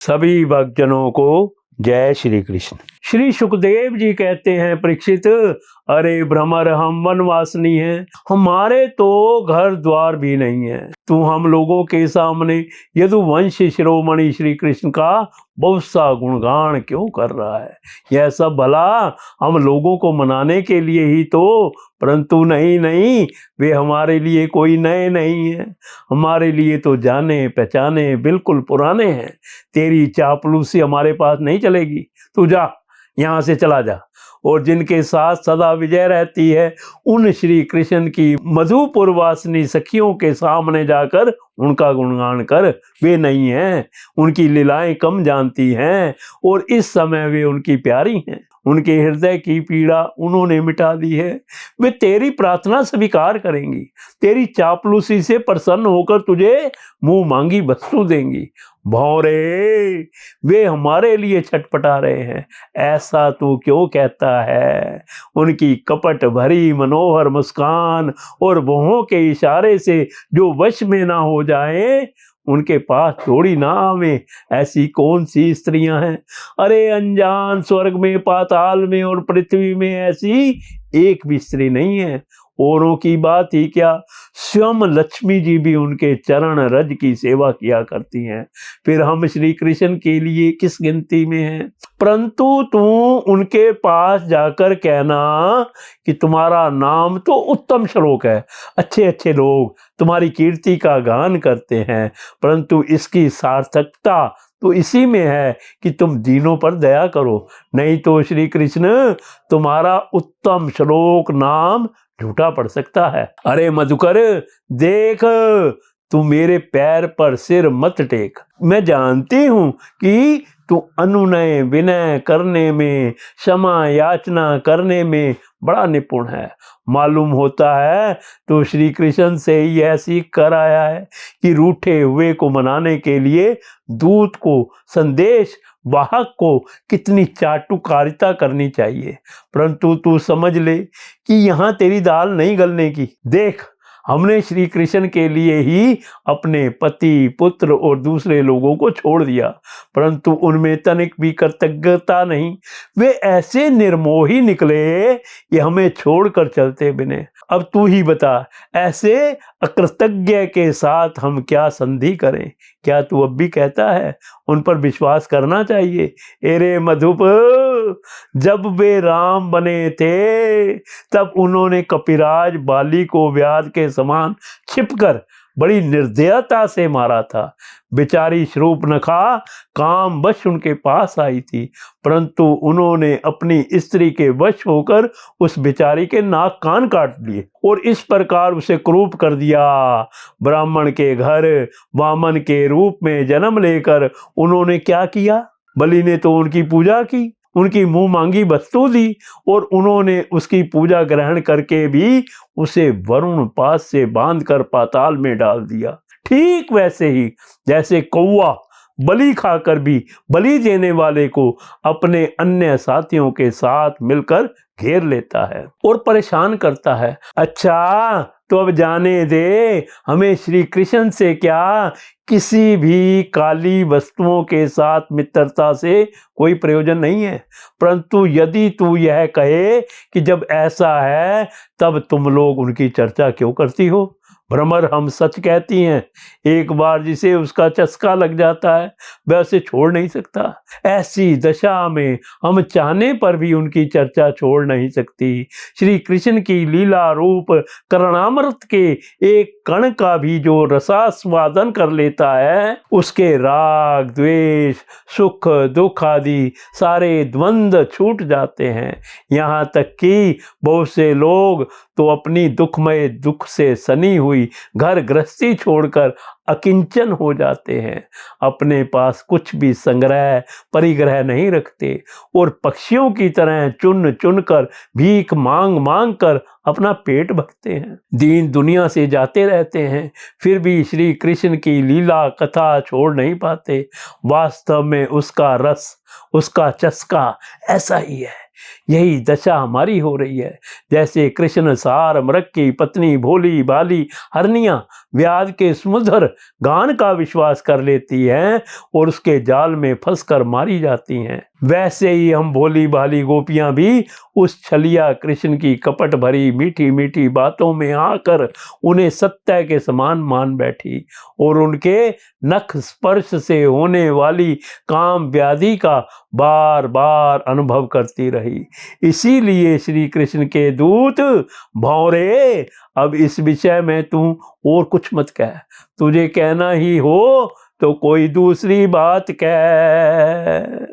सभी भक्तजनों को जय श्री कृष्ण। श्री सुखदेव जी कहते हैं, परीक्षित, अरे भ्रमर, हम वनवासिनी हैं, हमारे तो घर द्वार भी नहीं है। तू हम लोगों के सामने यदुवंश शिरोमणि श्री कृष्ण का बहुत सा गुणगान क्यों कर रहा है? यह सब भला हम लोगों को मनाने के लिए ही तो, परंतु नहीं, वे हमारे लिए कोई नए नहीं है, हमारे लिए तो जाने पहचाने बिल्कुल पुराने हैं। तेरी चापलूसी हमारे पास नहीं चलेगी, तू जा, यहाँ से चला जा। और जिनके साथ सदा विजय रहती है, उन श्री कृष्ण की मधुपुरवासिनी सखियों के सामने जाकर उनका गुणगान कर। वे नहीं हैं, उनकी लीलाएं कम जानती हैं, और इस समय वे उनकी प्यारी हैं। उनके हृदय की पीड़ा उन्होंने मिटा दी है। वे तेरी प्रार्थना स्वीकार करेंगी, तेरी चापलूसी से प्रसन्न होकर तुझे मुंह मांगी वस्तु देंगी। भौरे, वे हमारे लिए छटपटा रहे हैं, ऐसा तू क्यों कहता है? उनकी कपट भरी मनोहर मुस्कान और भौहों के इशारे से जो वश में ना हो जाए, उनके पास छोड़ी ना आवे। ऐसी कौन सी स्त्रियां हैं? अरे अनजान स्वर्ग में, पाताल में और पृथ्वी में ऐसी एक भी स्त्री नहीं है। औरों की बात ही क्या, स्वयं लक्ष्मी जी भी उनके चरण रज की सेवा किया करती हैं। फिर हम श्री कृष्ण के लिए किस गिनती में हैं? परंतु तू उनके पास जाकर कहना कि तुम्हारा नाम तो उत्तम श्लोक है, अच्छे अच्छे लोग तुम्हारी कीर्ति का गान करते हैं, परंतु इसकी सार्थकता तो इसी में है कि तुम दीनों पर दया करो। नहीं तो श्री कृष्ण, तुम्हारा उत्तम श्लोक नाम झूठा पड़ सकता है। अरे मधुकर, देख, तू मेरे पैर पर सिर मत टेक। मैं जानती हूं कि तू अनुनय विनय करने में, क्षमा याचना करने में बड़ा निपुण है। मालूम होता है तो श्री कृष्ण से ही यह सीख कर आया है कि रूठे हुए को मनाने के लिए दूत को, संदेश वाहक को कितनी चाटुकारिता करनी चाहिए। परंतु तू समझ ले कि यहाँ तेरी दाल नहीं गलने की। देख, हमने श्री कृष्ण के लिए ही अपने पति, पुत्र और दूसरे लोगों को छोड़ दिया, परंतु उनमें तनिक भी कृतज्ञता नहीं। वे ऐसे निर्मोही निकले कि हमें छोड़कर चलते बिने। अब तू ही बता, ऐसे अकृतज्ञ के साथ हम क्या संधि करें? क्या तू अब भी कहता है उन पर विश्वास करना चाहिए? एरे मधुप, जब वे राम बने थे तब उन्होंने कपिराज बाली को व्याध के समान छिपकर बड़ी निर्दयता से मारा था। बेचारी शूर्पणखा काम वश उनके पास आई थी, परंतु उन्होंने अपनी स्त्री के वश होकर उस बेचारी के नाक कान काट लिए और इस प्रकार उसे क्रूप कर दिया। ब्राह्मण के घर वामन के रूप में जन्म लेकर उन्होंने क्या किया? बलि ने तो उनकी पूजा की, उनकी मुंह मांगी वस्तु दी और उन्होंने उसकी पूजा ग्रहण करके भी उसे वरुण पास से बांधकर पाताल में डाल दिया। ठीक वैसे ही जैसे कौवा बलि खाकर भी बलि देने वाले को अपने अन्य साथियों के साथ मिलकर घेर लेता है और परेशान करता है। अच्छा, तो अब जाने दे, हमें श्री कृष्ण से क्या, किसी भी काली वस्तुओं के साथ मित्रता से कोई प्रयोजन नहीं है। परंतु यदि तू यह कहे कि जब ऐसा है तब तुम लोग उनकी चर्चा क्यों करती हो? भ्रमर, हम सच कहती हैं, एक बार जिसे उसका चस्का लग जाता है वह उसे छोड़ नहीं सकता। ऐसी दशा में हम चाहने पर भी उनकी चर्चा छोड़ नहीं सकती। श्री कृष्ण की लीला रूप कर्णामृत के एक कण का भी जो रसास्वादन कर लेता है, उसके राग द्वेष सुख दुख आदि सारे द्वंद्व छूट जाते हैं। यहाँ तक कि बहुत से लोग तो अपनी दुखमय दुख से सनी हुई घर गृहस्थी छोड़कर अकिंचन हो जाते हैं, अपने पास कुछ भी संग्रह परिग्रह नहीं रखते और पक्षियों की तरह चुन चुन कर भीख मांग मांग कर अपना पेट भरते हैं। दीन दुनिया से जाते रहते हैं, फिर भी श्री कृष्ण की लीला कथा छोड़ नहीं पाते। वास्तव में उसका रस, उसका चस्का ऐसा ही है यही दशा हमारी हो रही है। जैसे कृष्ण सार मृग की पत्नी भोली भाली हरनिया व्याध के सुमधुर गान का विश्वास कर लेती हैं और उसके जाल में फंसकर मारी जाती हैं, वैसे ही हम भोली भाली गोपियां भी उस छलिया कृष्ण की कपट भरी मीठी मीठी बातों में आकर उन्हें सत्य के समान मान बैठी और उनके नख स्पर्श से होने वाली काम व्याधि का बार बार अनुभव करती रही। इसीलिए श्री कृष्ण के दूत भौरे, अब इस विषय में तू और कुछ मत कह, तुझे कहना ही हो तो कोई दूसरी बात कह।